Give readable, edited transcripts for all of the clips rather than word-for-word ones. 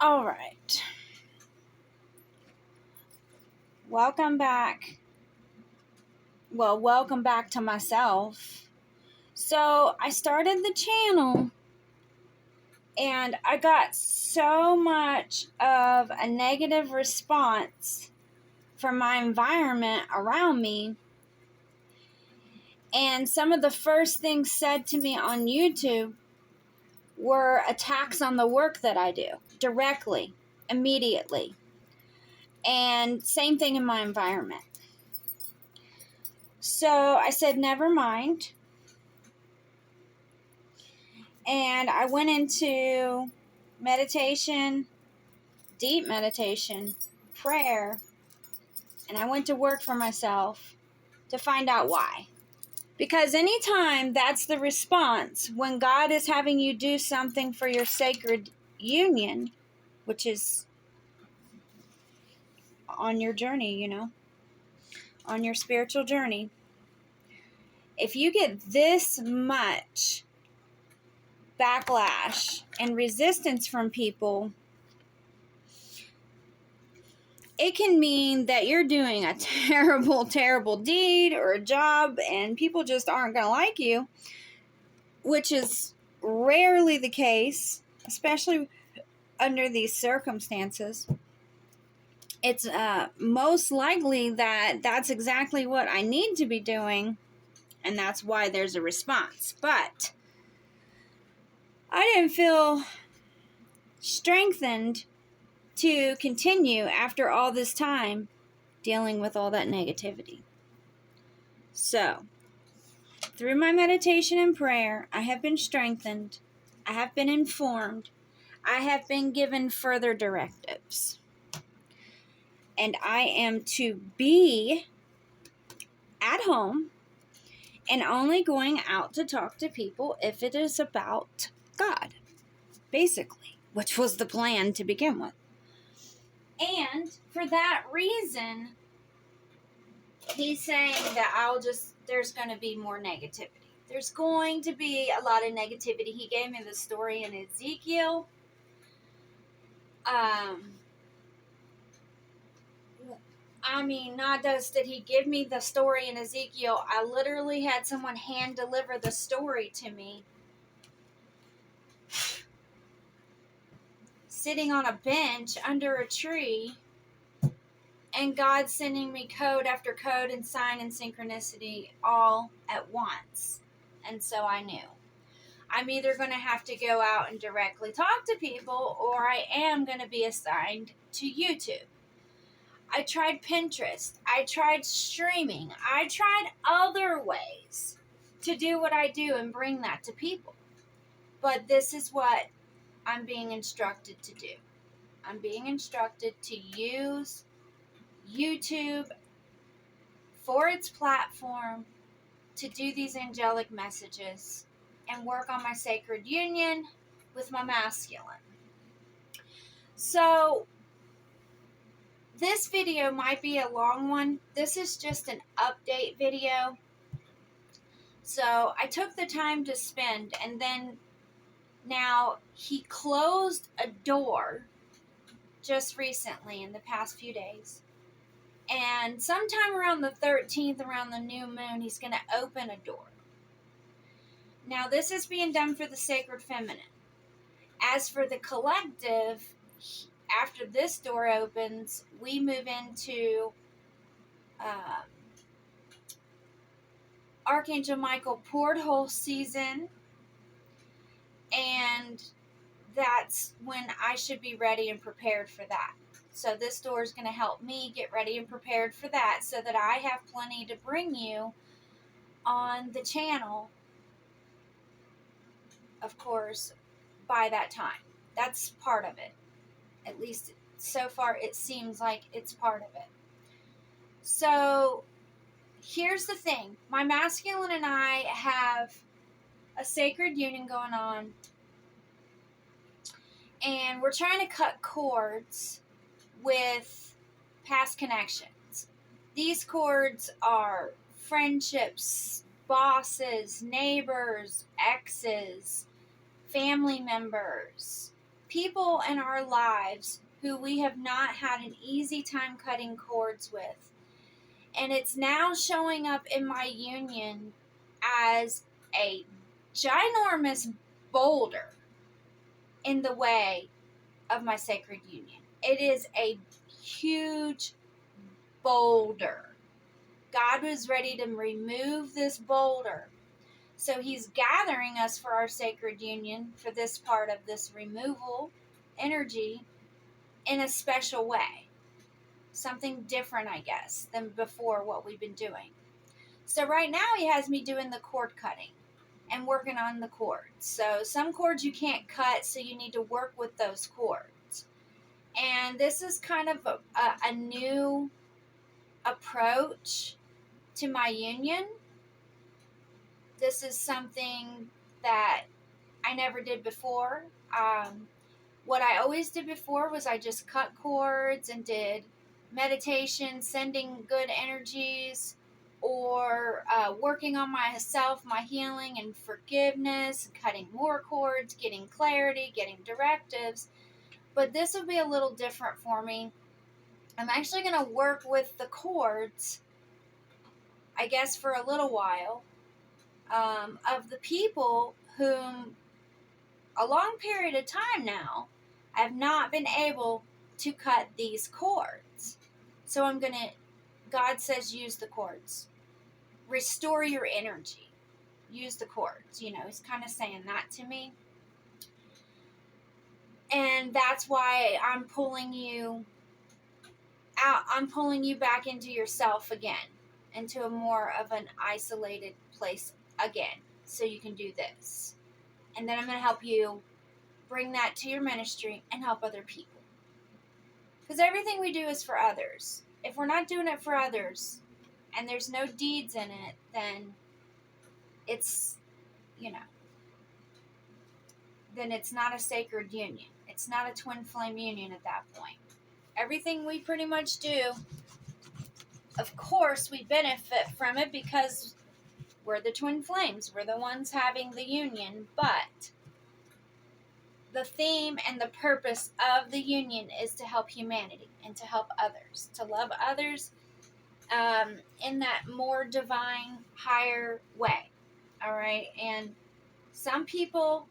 All right. Welcome back. Well, welcome back to myself. So, I started the channel and I got so much of a negative response from my environment around me. And some of the first things said to me on YouTube were attacks on the work that I do directly, immediately. And same thing in my environment. So I said, never mind. And I went into meditation, deep meditation, prayer, and I went to work for myself to find out why. Because anytime that's the response, when God is having you do something for your sacred union, which is on your journey, on your spiritual journey, if you get this much backlash and resistance from people, it can mean that you're doing a terrible, terrible deed or a job and people just aren't going to like you, which is rarely the case, especially under these circumstances. It's most likely that that's exactly what I need to be doing, and that's why there's a response. But I didn't feel strengthened to continue after all this time dealing with all that negativity. So, through my meditation and prayer, I have been strengthened, I have been informed, I have been given further directives. And I am to be at home and only going out to talk to people if it is about God, basically, which was the plan to begin with. And for that reason, he's saying that there's going to be more negativity. There's going to be a lot of negativity. He gave me the story in Ezekiel. Not just did he give me the story in Ezekiel, I literally had someone hand deliver the story to me. Sitting on a bench under a tree, and God sending me code after code and sign and synchronicity all at once. And so I knew. I'm either going to have to go out and directly talk to people, or I am going to be assigned to YouTube. I tried Pinterest. I tried streaming. I tried other ways to do what I do and bring that to people. But this is what I'm being instructed to do. I'm being instructed to use YouTube for its platform to do these angelic messages and work on my sacred union with my masculine. So this video might be a long one. This is just an update video. So I took the time to spend, and then now he closed a door just recently in the past few days. And sometime around the 13th, around the new moon, he's going to open a door. Now, this is being done for the sacred feminine. As for the collective, after this door opens, we move into Archangel Michael porthole season, and that's when I should be ready and prepared for that. So this door is going to help me get ready and prepared for that, so that I have plenty to bring you on the channel, of course, by that time. That's part of it. At least so far it seems like it's part of it. So here's the thing. My masculine and I have a sacred union going on, and we're trying to cut cords with past connections. These cords are friendships, bosses, neighbors, exes, family members, people in our lives who we have not had an easy time cutting cords with. And it's now showing up in my union as a ginormous boulder in the way of my sacred union. It is a huge boulder. God was ready to remove this boulder. So he's gathering us for our sacred union for this part of this removal energy in a special way. Something different, I guess, than before what we've been doing. So right now he has me doing the cord cutting and working on the cords. So some cords you can't cut, so you need to work with those cords. And this is kind of a new approach to my union. This is something that I never did before. What I always did before was I just cut cords and did meditation, sending good energies, or working on myself, my healing and forgiveness, cutting more cords, getting clarity, getting directives. But this will be a little different for me. I'm actually going to work with the cords, I guess, for a little while, of the people whom a long period of time now I've not been able to cut these cords. So God says use the cords. Restore your energy. Use the cords. He's kind of saying that to me. And that's why I'm pulling you out. I'm pulling you back into yourself again, into a more of an isolated place again, so you can do this. And then I'm going to help you bring that to your ministry and help other people. Because everything we do is for others. If we're not doing it for others and there's no deeds in it, then it's, then it's not a sacred union. It's not a twin flame union at that point. Everything we pretty much do, of course, we benefit from it because we're the twin flames. We're the ones having the union, but the theme and the purpose of the union is to help humanity and to help others, to love others in that more divine, higher way. All right? And some people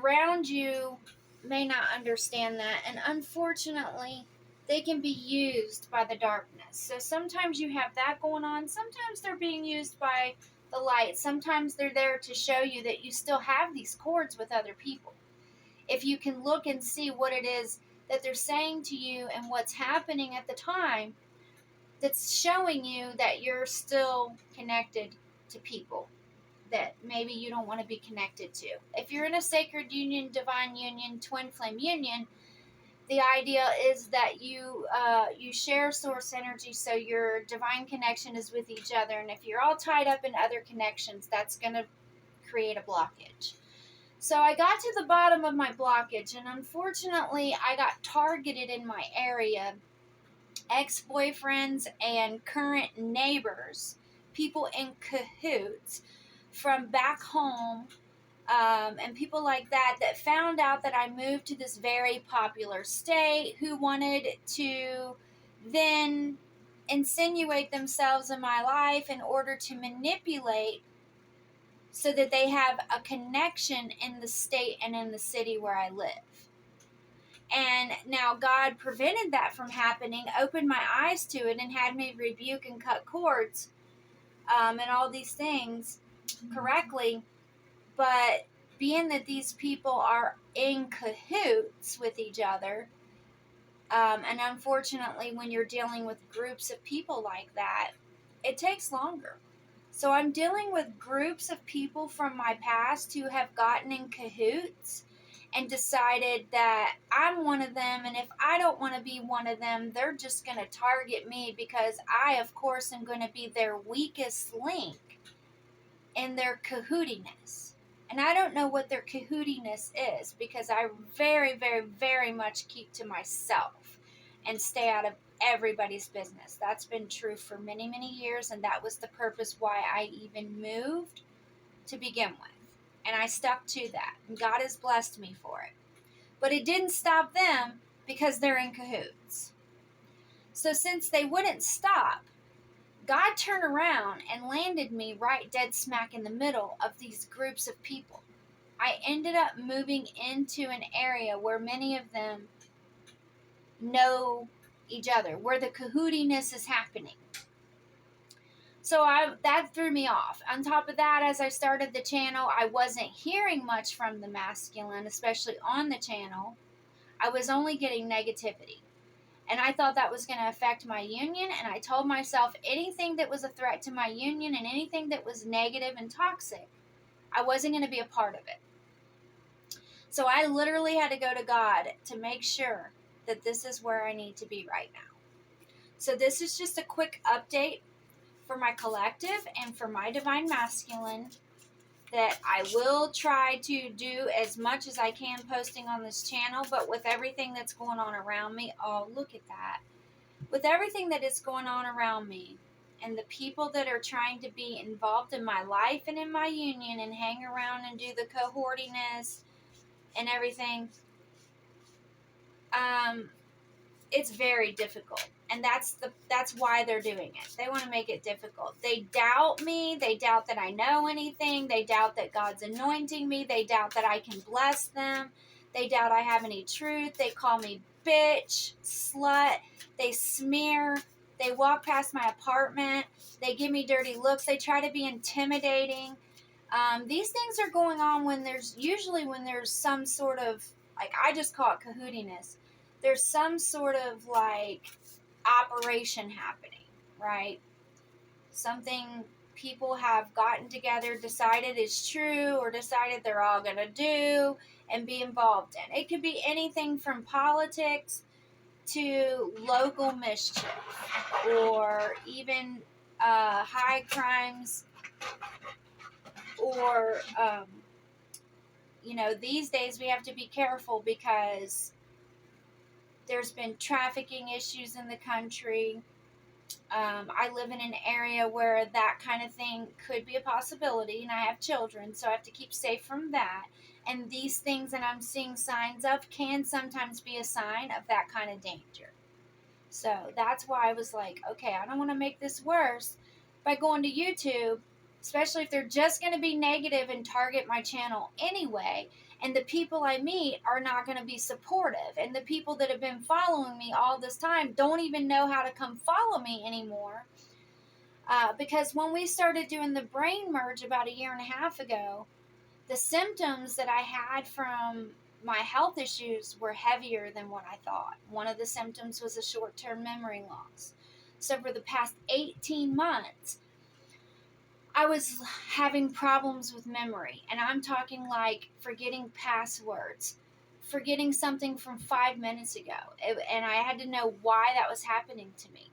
around you may not understand that, and unfortunately, they can be used by the darkness. So sometimes you have that going on. Sometimes they're being used by the light. Sometimes they're there to show you that you still have these cords with other people. If you can look and see what it is that they're saying to you and what's happening at the time, that's showing you that you're still connected to people that maybe you don't want to be connected to. If you're in a sacred union, divine union, twin flame union, the idea is that you share source energy, so your divine connection is with each other. And if you're all tied up in other connections, that's going to create a blockage. So I got to the bottom of my blockage, and unfortunately, I got targeted in my area. Ex-boyfriends and current neighbors, people in cahoots from back home, and people like that found out that I moved to this very popular state, who wanted to then insinuate themselves in my life in order to manipulate so that they have a connection in the state and in the city where I live. And now God prevented that from happening, opened my eyes to it, and had me rebuke and cut cords and all these things correctly. But being that these people are in cahoots with each other, and unfortunately when you're dealing with groups of people like that, it takes longer. So I'm dealing with groups of people from my past who have gotten in cahoots and decided that I'm one of them, and if I don't want to be one of them, they're just going to target me because I, of course, am going to be their weakest link in their cahootiness. And I don't know what their cahootiness is, because I very, very, very much keep to myself and stay out of everybody's business. That's been true for many, many years, and that was the purpose why I even moved to begin with. And I stuck to that. And God has blessed me for it. But it didn't stop them because they're in cahoots. So since they wouldn't stop, God turned around and landed me right dead smack in the middle of these groups of people. I ended up moving into an area where many of them know each other, where the cahootiness is happening. So that threw me off. On top of that, as I started the channel, I wasn't hearing much from the masculine, especially on the channel. I was only getting negativity. And I thought that was going to affect my union. And I told myself anything that was a threat to my union and anything that was negative and toxic, I wasn't going to be a part of it. So I literally had to go to God to make sure that this is where I need to be right now. So this is just a quick update for my collective and for my divine masculine, that I will try to do as much as I can posting on this channel, but with everything that's going on around me, oh, look at that. With everything that is going on around me and the people that are trying to be involved in my life and in my union and hang around and do the cohortiness and everything, it's very difficult. And that's why they're doing it. They want to make it difficult. They doubt me. They doubt that I know anything. They doubt that God's anointing me. They doubt that I can bless them. They doubt I have any truth. They call me bitch, slut. They smear. They walk past my apartment. They give me dirty looks. They try to be intimidating. These things are going on when there's some sort of, like, I just call it cahootiness. There's some sort of like operation happening, right? Something people have gotten together, decided is true, or decided they're all going to do and be involved in. It could be anything from politics to local mischief, or even high crimes, or, these days we have to be careful because there's been trafficking issues in the country. I live in an area where that kind of thing could be a possibility, and I have children, so I have to keep safe from that. And these things that I'm seeing signs of can sometimes be a sign of that kind of danger. So that's why I was like, okay, I don't want to make this worse by going to YouTube, especially if they're just going to be negative and target my channel anyway. And the people I meet are not going to be supportive. And the people that have been following me all this time don't even know how to come follow me anymore. Because when we started doing the brain merge about 1.5 years ago, the symptoms that I had from my health issues were heavier than what I thought. One of the symptoms was a short-term memory loss. So for the past 18 months, I was having problems with memory, and I'm talking like forgetting passwords, forgetting something from 5 minutes ago, and I had to know why that was happening to me.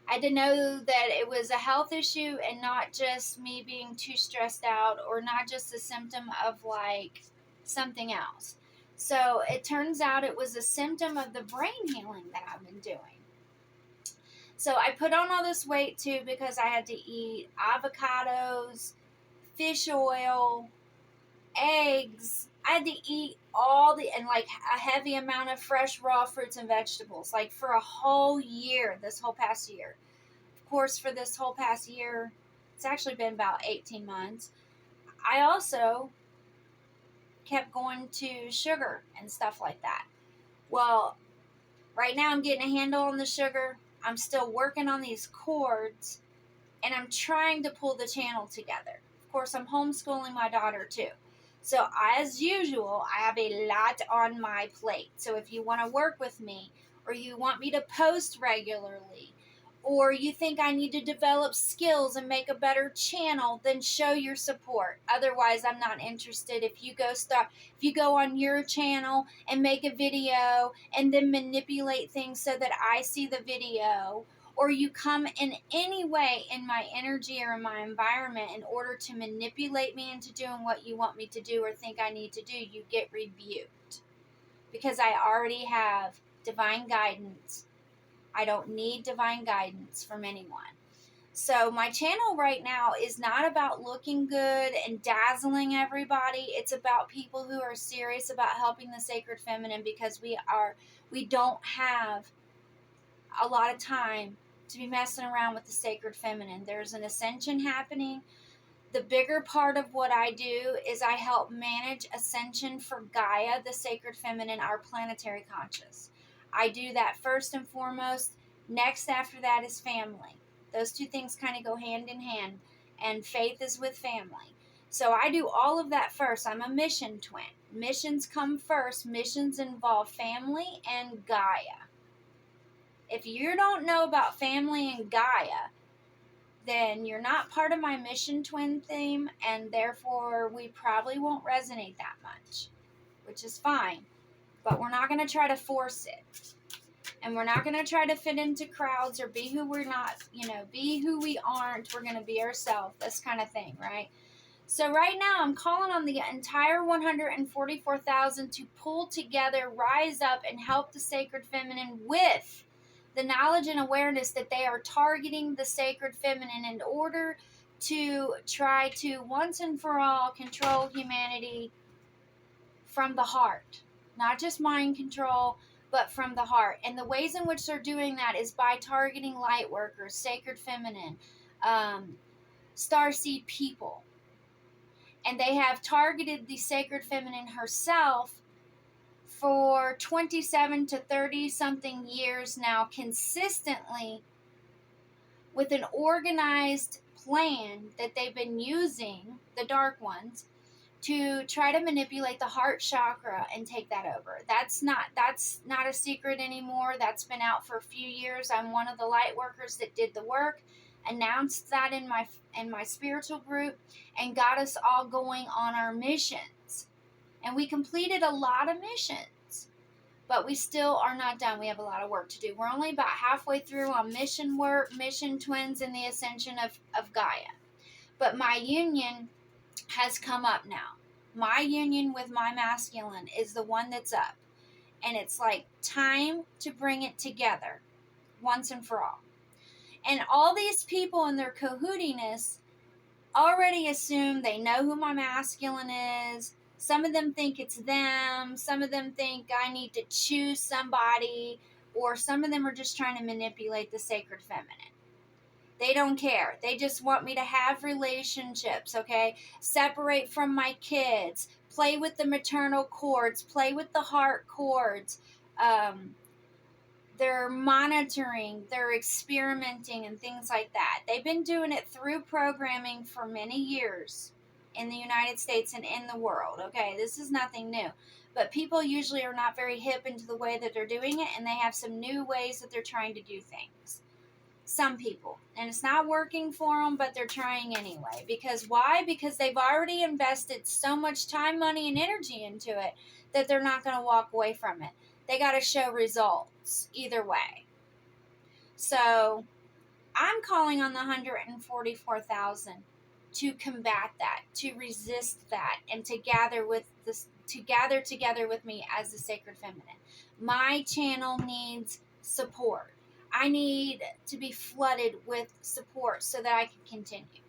I had to know that it was a health issue and not just me being too stressed out, or not just a symptom of like something else. So it turns out it was a symptom of the brain healing that I've been doing. So I put on all this weight too because I had to eat avocados, fish oil, eggs. I had to eat and like a heavy amount of fresh raw fruits and vegetables, like for a whole year, this whole past year. Of course, for this whole past year, it's actually been about 18 months. I also kept going to sugar and stuff like that. Well, right now I'm getting a handle on the sugar. I'm still working on these chords, and I'm trying to pull the channel together. Of course, I'm homeschooling my daughter too. So as usual, I have a lot on my plate. So if you want to work with me, or you want me to post regularly, or you think I need to develop skills and make a better channel, then show your support. Otherwise, I'm not interested. If you go on your channel and make a video and then manipulate things so that I see the video, or you come in any way in my energy or in my environment in order to manipulate me into doing what you want me to do or think I need to do, you get rebuked. Because I already have divine guidance. I don't need divine guidance from anyone. So my channel right now is not about looking good and dazzling everybody. It's about people who are serious about helping the sacred feminine, because we don't have a lot of time to be messing around with the sacred feminine. There's an ascension happening. The bigger part of what I do is I help manage ascension for Gaia, the sacred feminine, our planetary conscious. I do that first and foremost. Next after that is family. Those two things kind of go hand in hand, and faith is with family. So I do all of that first. I'm a mission twin. Missions come first. Missions involve family and Gaia. If you don't know about family and Gaia, then you're not part of my mission twin theme, and therefore we probably won't resonate that much, which is fine. But we're not going to try to force it. And we're not going to try to fit into crowds or be who we're not, be who we aren't. We're going to be ourselves, this kind of thing, right? So right now I'm calling on the entire 144,000 to pull together, rise up, and help the sacred feminine with the knowledge and awareness that they are targeting the sacred feminine in order to try to once and for all control humanity from the heart. Not just mind control, but from the heart. And the ways in which they're doing that is by targeting light workers, sacred feminine, starseed people. And they have targeted the sacred feminine herself for 27 to 30 something years now, consistently, with an organized plan that they've been using, the dark ones, to try to manipulate the heart chakra and take that over. That's not a secret anymore. That's been out for a few years. I'm one of the light workers that did the work, announced that in my spiritual group, and got us all going on our missions. And we completed a lot of missions, but we still are not done. We have a lot of work to do. We're only about halfway through on mission work, mission twins, and the ascension of Gaia. But my union has come up now. My union with my masculine is the one that's up. And it's like time to bring it together once and for all. And all these people in their cahootiness already assume they know who my masculine is. Some of them think it's them. Some of them think I need to choose somebody. Or some of them are just trying to manipulate the sacred feminine. They don't care. They just want me to have relationships, okay? Separate from my kids. Play with the maternal cords. Play with the heart cords. They're monitoring. They're experimenting and things like that. They've been doing it through programming for many years in the United States and in the world, okay? This is nothing new. But people usually are not very hip into the way that they're doing it, and they have some new ways that they're trying to do things. Some people. And it's not working for them, but they're trying anyway. Because why? Because they've already invested so much time, money, and energy into it that they're not going to walk away from it. They got to show results either way. So I'm calling on the 144,000 to combat that, to resist that, and to gather together with me as the sacred feminine. My channel needs support. I need to be flooded with support so that I can continue.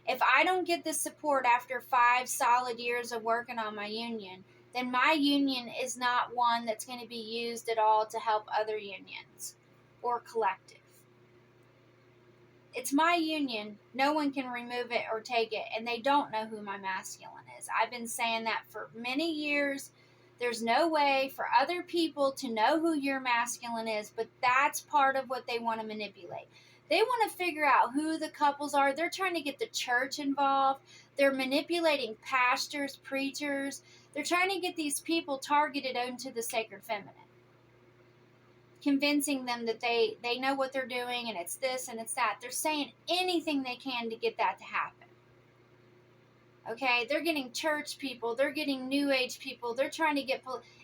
If I don't get the support after 5 solid years of working on my union, then my union is not one that's going to be used at all to help other unions or collective. It's my union. No one can remove it or take it, and they don't know who my masculine is. I've been saying that for many years. There's no way for other people to know who your masculine is, but that's part of what they want to manipulate. They want to figure out who the couples are. They're trying to get the church involved. They're manipulating pastors, preachers. They're trying to get these people targeted onto the sacred feminine, convincing them that they know what they're doing and it's this and it's that. They're saying anything they can to get that to happen. Okay, they're getting church people, they're getting new age people, they're trying to get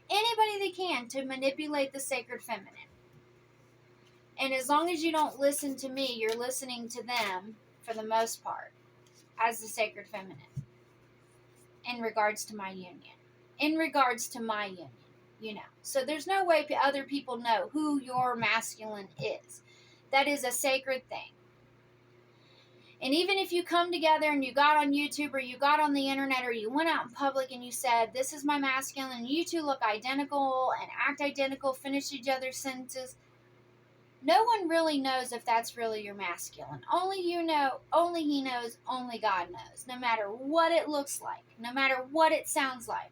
anybody they can to manipulate the sacred feminine. And as long as you don't listen to me, you're listening to them for the most part as the sacred feminine in regards to my union. In regards to my union, So there's no way other people know who your masculine is. That is a sacred thing. And even if you come together and you got on YouTube or you got on the internet or you went out in public and you said, this is my masculine, and you two look identical and act identical, finish each other's sentences, no one really knows if that's really your masculine. Only you know, only he knows, only God knows. No matter what it looks like, no matter what it sounds like.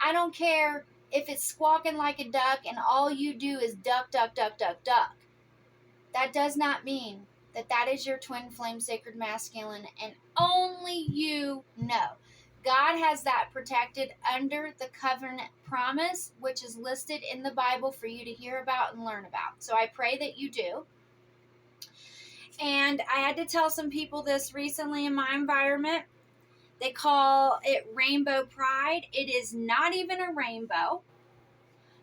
I don't care if it's squawking like a duck and all you do is duck, duck, duck, duck, duck. That does not mean that that is your twin flame sacred masculine, and only you know. God has that protected under the covenant promise, which is listed in the Bible for you to hear about and learn about. So I pray that you do. And I had to tell some people this recently in my environment. They call it rainbow pride. It is not even a rainbow.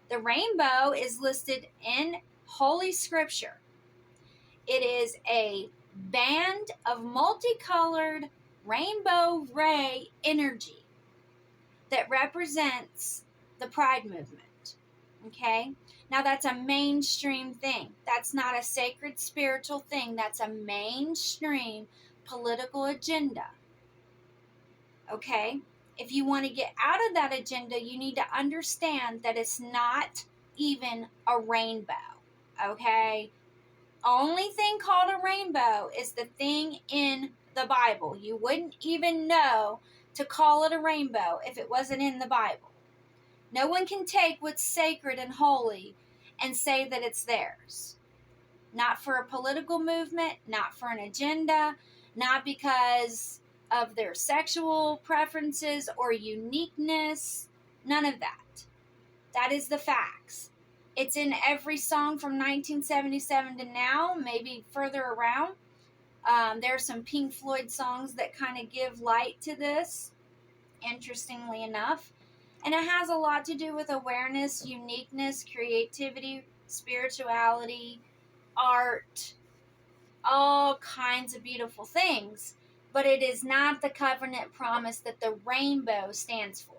The rainbow is listed in Holy Scripture. It is a band of multicolored rainbow ray energy that represents the Pride movement. Okay? Now that's a mainstream thing. That's not a sacred spiritual thing. That's a mainstream political agenda. Okay? If you want to get out of that agenda, you need to understand that it's not even a rainbow. Okay? Only thing called a rainbow is the thing in the Bible. You wouldn't even know to call it a rainbow if it wasn't in the Bible. No one can take what's sacred and holy and say that it's theirs. Not for a political movement, not for an agenda, not because of their sexual preferences or uniqueness. None of that. That is the facts. It's in every song from 1977 to now, maybe further around. There are some Pink Floyd songs that kind of give light to this, interestingly enough. And it has a lot to do with awareness, uniqueness, creativity, spirituality, art, all kinds of beautiful things. But it is not the covenant promise that the rainbow stands for.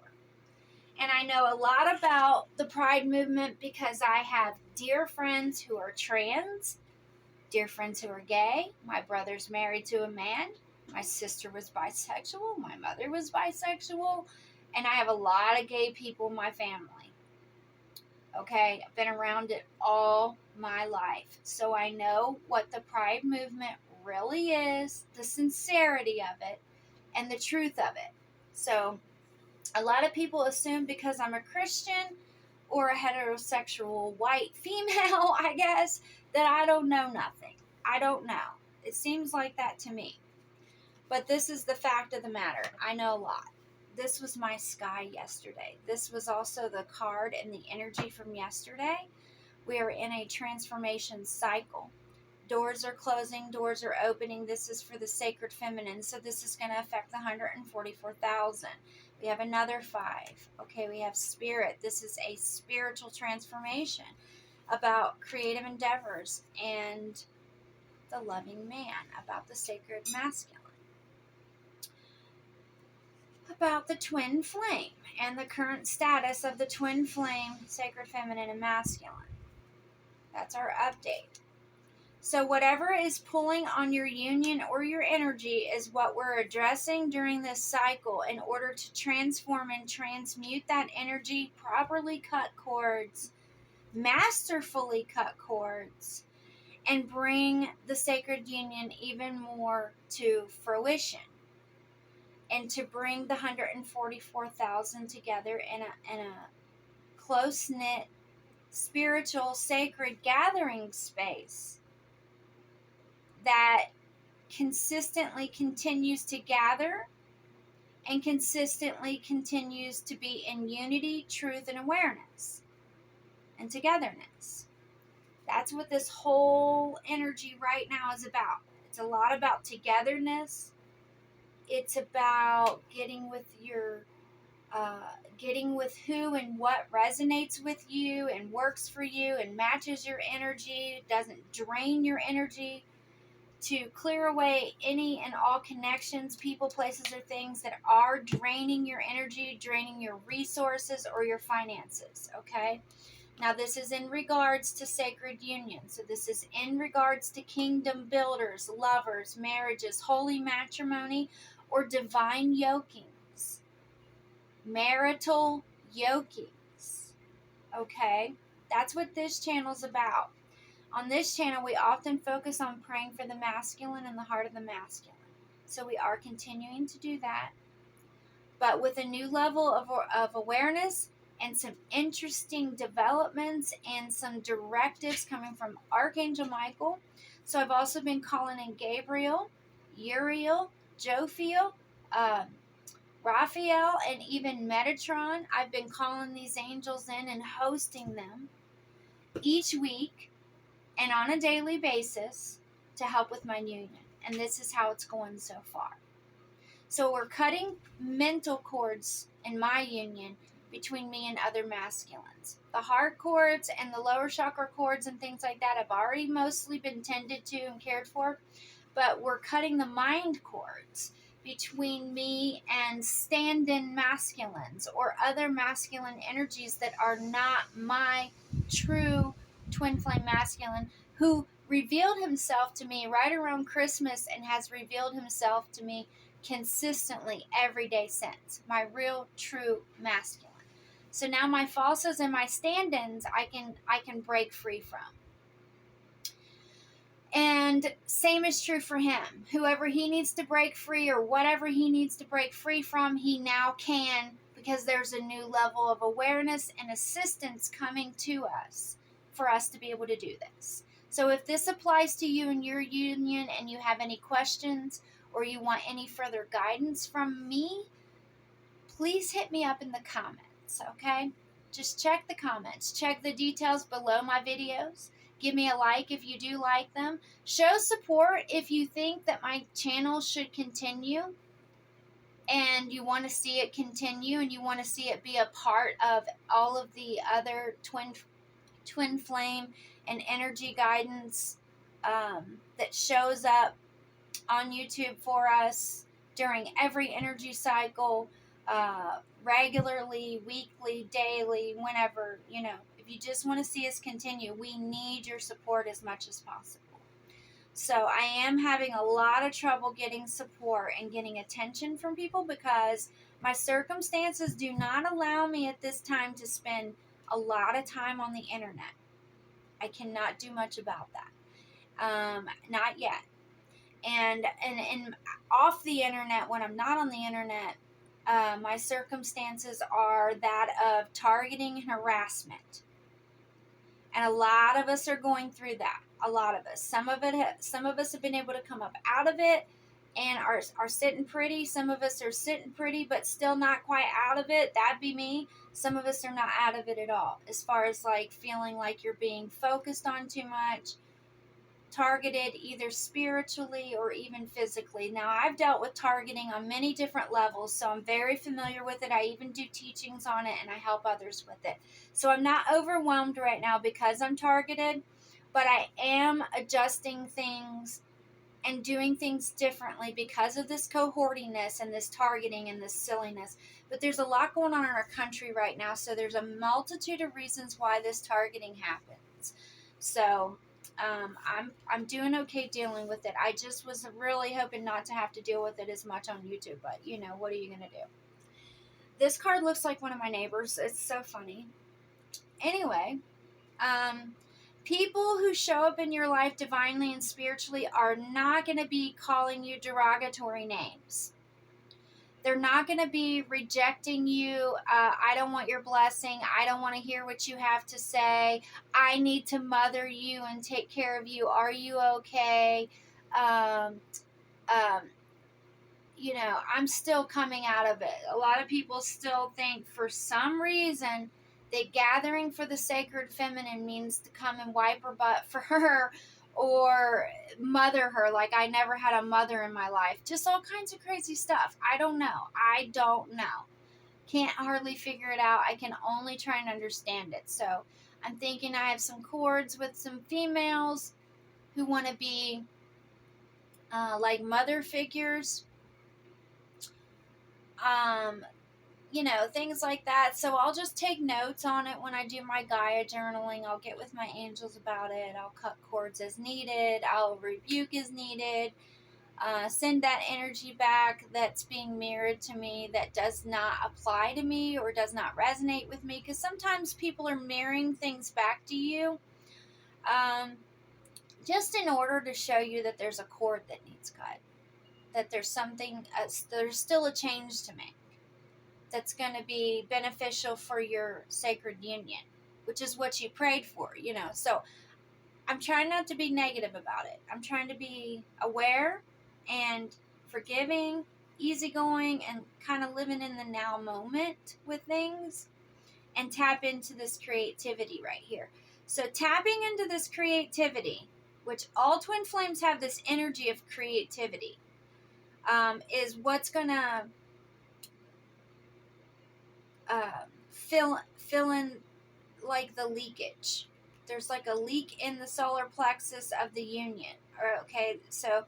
And I know a lot about the Pride movement because I have dear friends who are trans, dear friends who are gay. My brother's married to a man. My sister was bisexual. My mother was bisexual. And I have a lot of gay people in my family. Okay, I've been around it all my life. So I know what the Pride movement really is, the sincerity of it, and the truth of it. So a lot of people assume because I'm a Christian or a heterosexual white female, I guess, that I don't know nothing. I don't know. It seems like that to me. But this is the fact of the matter. I know a lot. This was my sky yesterday. This was also the card and the energy from yesterday. We are in a transformation cycle. Doors are closing, doors are opening. This is for the sacred feminine. So this is going to affect the 144,000. We have another 5. Okay, we have spirit. This is a spiritual transformation about creative endeavors and the loving man, about the sacred masculine, about the twin flame and the current status of the twin flame, sacred feminine and masculine. That's our update. So whatever is pulling on your union or your energy is what we're addressing during this cycle in order to transform and transmute that energy, properly cut cords, masterfully cut cords, and bring the sacred union even more to fruition. And to bring the 144,000 together in a close-knit, spiritual, sacred gathering space that consistently continues to gather and consistently continues to be in unity, truth, and awareness and togetherness. That's what this whole energy right now is about. It's a lot about togetherness. It's about getting with who and what resonates with you and works for you and matches your energy, doesn't drain your energy, to clear away any and all connections, people, places, or things that are draining your energy, draining your resources or your finances, okay? Now, this is in regards to sacred union. So, this is in regards to kingdom builders, lovers, marriages, holy matrimony, or divine yokings. Marital yokings. Okay? That's what this channel's about. On this channel, we often focus on praying for the masculine and the heart of the masculine. So, we are continuing to do that. But with a new level of awareness and some interesting developments and some directives coming from Archangel Michael. So I've also been calling in Gabriel, Uriel, Jophiel, Raphael, and even Metatron. I've been calling these angels in and hosting them each week and on a daily basis to help with my union. And this is how it's going so far. So we're cutting mental cords in my union between me and other masculines. The heart cords and the lower chakra cords and things like that have already mostly been tended to and cared for, but we're cutting the mind cords between me and stand-in masculines or other masculine energies that are not my true twin flame masculine, who revealed himself to me right around Christmas and has revealed himself to me consistently every day since. My real true masculine. So now my falsas and my stand-ins I can break free from. And same is true for him. Whoever he needs to break free or whatever he needs to break free from, he now can, because there's a new level of awareness and assistance coming to us for us to be able to do this. So if this applies to you and your union and you have any questions or you want any further guidance from me, please hit me up in the comments, okay? Just check the comments. Check the details below my videos. Give me a like if you do like them. Show support if you think that my channel should continue and you want to see it continue and you want to see it be a part of all of the other twin flame and energy guidance that shows up on YouTube for us during every energy cycle, regularly, weekly, daily, whenever, if you just want to see us continue, we need your support as much as possible. So I am having a lot of trouble getting support and getting attention from people because my circumstances do not allow me at this time to spend a lot of time on the internet. I cannot do much about that. Not yet. And off the internet, when I'm not on the internet, my circumstances are that of targeting and harassment. And a lot of us are going through that. A lot of us. Some of us have been able to come up out of it and are sitting pretty. Some of us are sitting pretty but still not quite out of it. That'd be me. Some of us are not out of it at all. As far as like feeling like you're being focused on too much, targeted either spiritually or even physically. Now, I've dealt with targeting on many different levels, so I'm very familiar with it. I even do teachings on it, and I help others with it. So I'm not overwhelmed right now because I'm targeted, but I am adjusting things and doing things differently because of this cohortiness and this targeting and this silliness. But there's a lot going on in our country right now, so there's a multitude of reasons why this targeting happens. So I'm doing okay dealing with it. I just was really hoping not to have to deal with it as much on YouTube, but what are you going to do? This card looks like one of my neighbors. It's so funny. Anyway, people who show up in your life divinely and spiritually are not going to be calling you derogatory names. They're not going to be rejecting you. I don't want your blessing. I don't want to hear what you have to say. I need to mother you and take care of you. Are you okay? I'm still coming out of it. A lot of people still think for some reason that gathering for the sacred feminine means to come and wipe her butt for her or mother her like I never had a mother in my life. Just all kinds of crazy stuff. I don't know. Can't hardly figure it out. I can only try and understand it. So I'm thinking I have some cords with some females who want to be like mother figures. things like that. So I'll just take notes on it when I do my Gaia journaling. I'll get with my angels about it. I'll cut cords as needed. I'll rebuke as needed. Send that energy back that's being mirrored to me that does not apply to me or does not resonate with me. Because sometimes people are mirroring things back to you just in order to show you that there's a cord that needs cut. That there's something, there's still a change to make that's going to be beneficial for your sacred union, which is what you prayed for, So I'm trying not to be negative about it. I'm trying to be aware and forgiving, easygoing, and kind of living in the now moment with things and tap into this creativity right here. So tapping into this creativity, which all twin flames have this energy of creativity, is what's going to fill in like the leakage. There's like a leak in the solar plexus of the union. Okay, so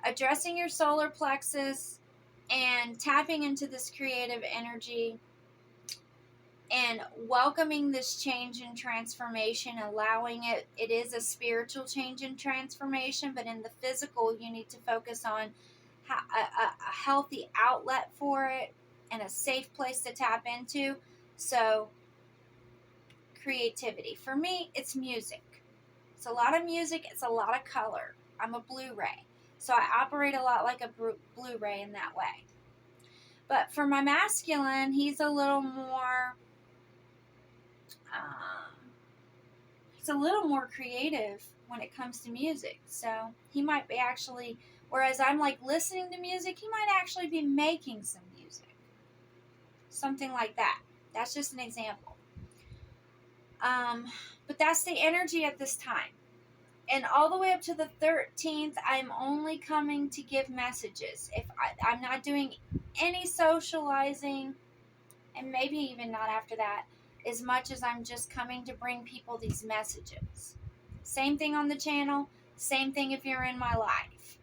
addressing your solar plexus and tapping into this creative energy and welcoming this change and transformation, allowing it. It is a spiritual change and transformation, but in the physical, you need to focus on a healthy outlet for it and a safe place to tap into. So creativity. For me, it's music. It's a lot of music. It's a lot of color. I'm a Blu-ray. So I operate a lot like a Blu-ray in that way. But for my masculine, he's a little more creative when it comes to music. So he might be actually, whereas I'm like listening to music, he might actually be making some music. Something like that. That's just an example. But that's the energy at this time. And all the way up to the 13th, I'm only coming to give messages. If I'm not doing any socializing, and maybe even not after that, as much as I'm just coming to bring people these messages. Same thing on the channel. Same thing if you're in my life.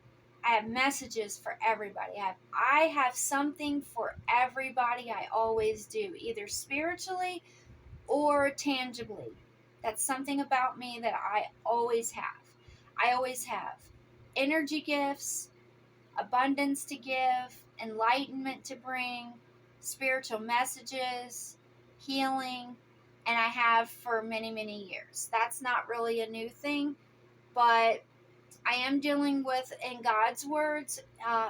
I have messages for everybody. I have something for everybody. I always do, either spiritually or tangibly. That's something about me that I always have. I always have energy gifts, abundance to give, enlightenment to bring, spiritual messages, healing, and I have for many, many years. That's not really a new thing, but I am dealing with, in God's words,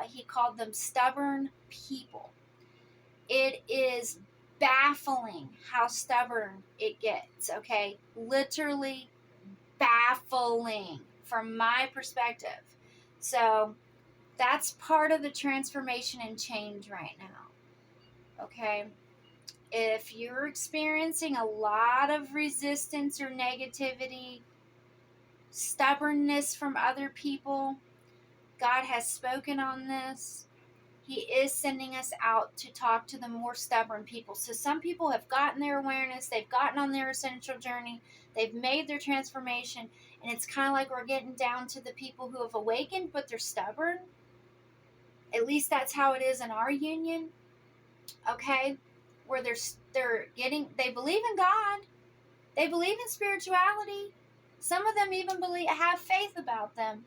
he called them stubborn people. It is baffling how stubborn it gets, okay? Literally baffling from my perspective. So that's part of the transformation and change right now, okay? If you're experiencing a lot of resistance or negativity, stubbornness from other people, God has spoken on this. He is sending us out to talk to the more stubborn people. So some people have gotten their awareness, they've gotten on their essential journey, they've made their transformation, and it's kind of like we're getting down to the people who have awakened, but they're stubborn. At least that's how it is in our union, okay? Where they believe in God, they believe in spirituality. Some of them even have faith about them,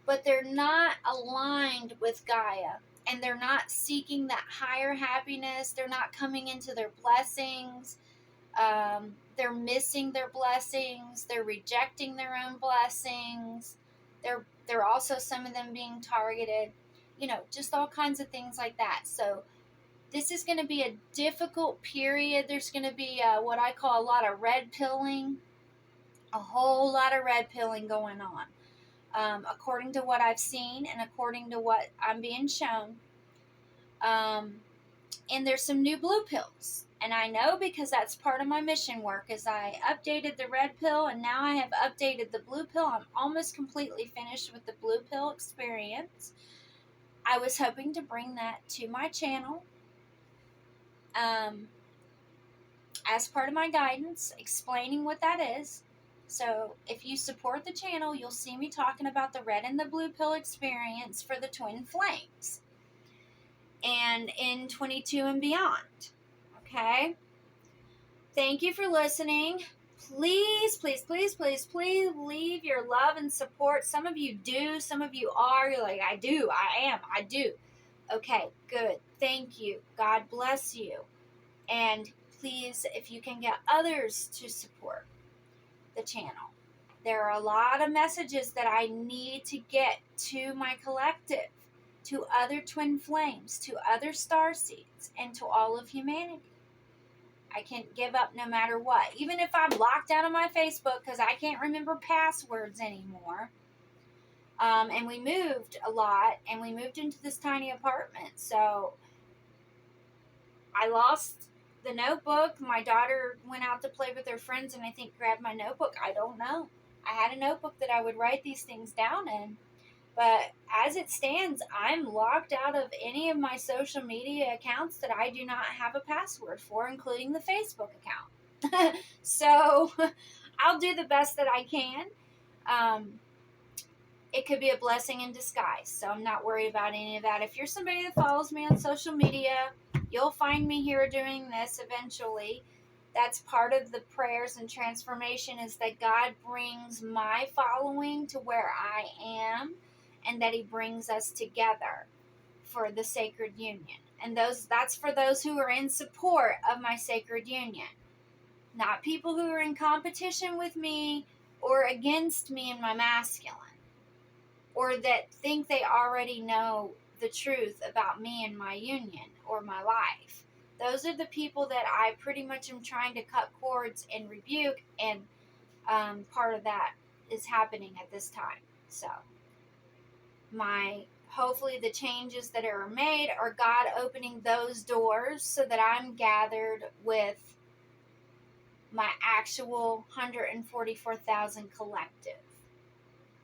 but they're not aligned with Gaia. And they're not seeking that higher happiness. They're not coming into their blessings. They're missing their blessings. They're rejecting their own blessings. They're also, some of them, being targeted. Just all kinds of things like that. So this is going to be a difficult period. There's going to be what I call a lot of red pilling. A whole lot of red pilling going on. According to what I've seen and according to what I'm being shown. And there's some new blue pills. And I know because that's part of my mission work, is I updated the red pill and now I have updated the blue pill. I'm almost completely finished with the blue pill experience. I was hoping to bring that to my channel as part of my guidance, explaining what that is. So if you support the channel, you'll see me talking about the red and the blue pill experience for the twin flames and in 22 and beyond. Okay? Thank you for listening. Please, please, please, please, please leave your love and support. Some of you do, some of you are. You're like, I do, I am, I do. Okay, good. Thank you. God bless you. And please, if you can get others to support the channel. There are a lot of messages that I need to get to my collective, to other twin flames, to other star seeds, and to all of humanity. I can't give up no matter what. Even if I'm locked out of my Facebook because I can't remember passwords anymore. And we moved a lot, and we moved into this tiny apartment. So I lost the notebook. My daughter went out to play with her friends and I think grabbed my notebook. I don't know. I had a notebook that I would write these things down in. But as it stands, I'm locked out of any of my social media accounts that I do not have a password for, including the Facebook account. So I'll do the best that I can. It could be a blessing in disguise, so I'm not worried about any of that. If you're somebody that follows me on social media, you'll find me here doing this eventually. That's part of the prayers and transformation, is that God brings my following to where I am, and that he brings us together for the sacred union. And that's for those who are in support of my sacred union. Not people who are in competition with me or against me and my masculine, or that think they already know the truth about me and my union or my life. Those are the people that I pretty much am trying to cut cords and rebuke, and part of that is happening at this time. So hopefully the changes that are made are God opening those doors so that I'm gathered with my actual 144,000 collective.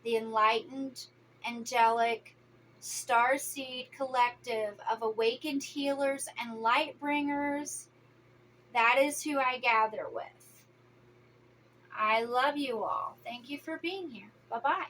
The enlightened, angelic, starseed collective of awakened healers and light bringers. That is who I gather with. I love you all. Thank you for being here. Bye-bye.